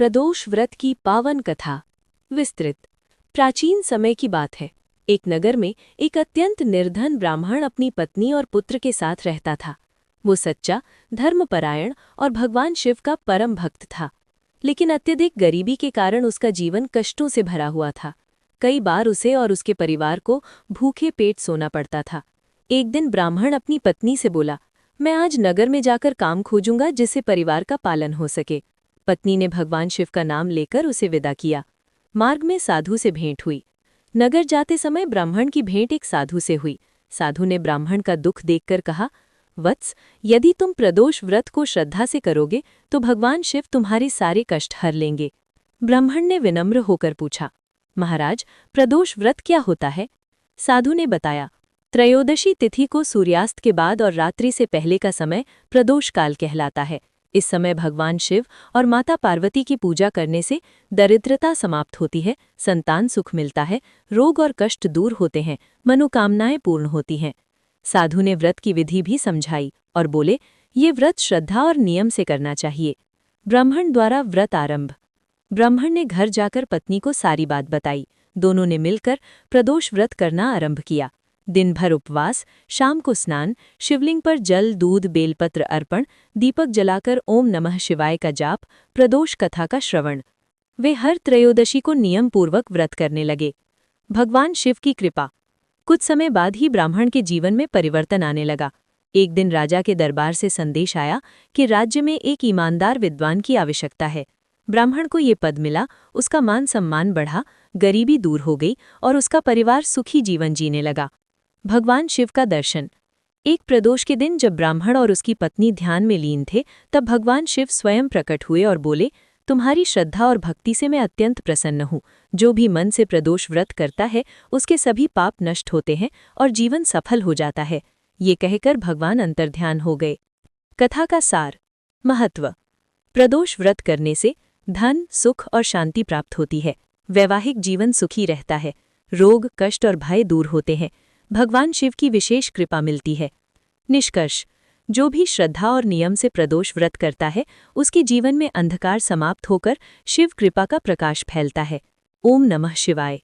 प्रदोष व्रत की पावन कथा। विस्तृत। प्राचीन समय की बात है। एक नगर में एक अत्यंत निर्धन ब्राह्मण अपनी पत्नी और पुत्र के साथ रहता था। वो सच्चा, धर्मपरायण और भगवान शिव का परम भक्त था। लेकिन अत्यधिक गरीबी के कारण उसका जीवन कष्टों से भरा हुआ था। कई बार उसे और उसके परिवार को भूखे पेट सोना पड़ता था। एक दिन ब्राह्मण अपनी पत्नी से बोला, मैं आज नगर में जाकर काम खोजूंगा जिससे परिवार का पालन हो सके। पत्नी ने भगवान शिव का नाम लेकर उसे विदा किया। मार्ग में साधु से भेंट हुई। नगर जाते समय ब्राह्मण की भेंट एक साधु से हुई। साधु ने ब्राह्मण का दुख देखकर कहा, वत्स, यदि तुम प्रदोष व्रत को श्रद्धा से करोगे तो भगवान शिव तुम्हारे सारे कष्ट हर लेंगे। ब्राह्मण ने विनम्र होकर पूछा, महाराज, प्रदोष व्रत क्या होता है? साधु ने बताया, त्रयोदशी तिथि को सूर्यास्त के बाद और रात्रि से पहले का समय प्रदोष काल कहलाता है। इस समय भगवान शिव और माता पार्वती की पूजा करने से दरिद्रता समाप्त होती है, संतान सुख मिलता है, रोग और कष्ट दूर होते हैं, मनोकामनाएं पूर्ण होती हैं। साधु ने व्रत की विधि भी समझाई और बोले, ये व्रत श्रद्धा और नियम से करना चाहिए। ब्राह्मण द्वारा व्रत आरंभ। ब्राह्मण ने घर जाकर पत्नी को सारी बात बताई। दोनों ने मिलकर प्रदोष व्रत करना आरंभ किया। दिन भर उपवास, शाम को स्नान, शिवलिंग पर जल, दूध, बेलपत्र अर्पण, दीपक जलाकर ओम नमः शिवाय का जाप, प्रदोष कथा का श्रवण। वे हर त्रयोदशी को नियम पूर्वक व्रत करने लगे। भगवान शिव की कृपा। कुछ समय बाद ही ब्राह्मण के जीवन में परिवर्तन आने लगा। एक दिन राजा के दरबार से संदेश आया कि राज्य में एक ईमानदार विद्वान की आवश्यकता है। ब्राह्मण को ये पद मिला, उसका मान सम्मान बढ़ा, गरीबी दूर हो गई और उसका परिवार सुखी जीवन जीने लगा। भगवान शिव का दर्शन। एक प्रदोष के दिन जब ब्राह्मण और उसकी पत्नी ध्यान में लीन थे, तब भगवान शिव स्वयं प्रकट हुए और बोले, तुम्हारी श्रद्धा और भक्ति से मैं अत्यंत प्रसन्न हूँ। जो भी मन से प्रदोष व्रत करता है उसके सभी पाप नष्ट होते हैं और जीवन सफल हो जाता है। ये कहकर भगवान अंतर्ध्यान हो गए। कथा का सार। महत्व। प्रदोष व्रत करने से धन, सुख और शांति प्राप्त होती है। वैवाहिक जीवन सुखी रहता है। रोग, कष्ट और भय दूर होते हैं। भगवान शिव की विशेष कृपा मिलती है। निष्कर्ष। जो भी श्रद्धा और नियम से प्रदोष व्रत करता है उसके जीवन में अंधकार समाप्त होकर शिव कृपा का प्रकाश फैलता है। ओम नमः शिवाय।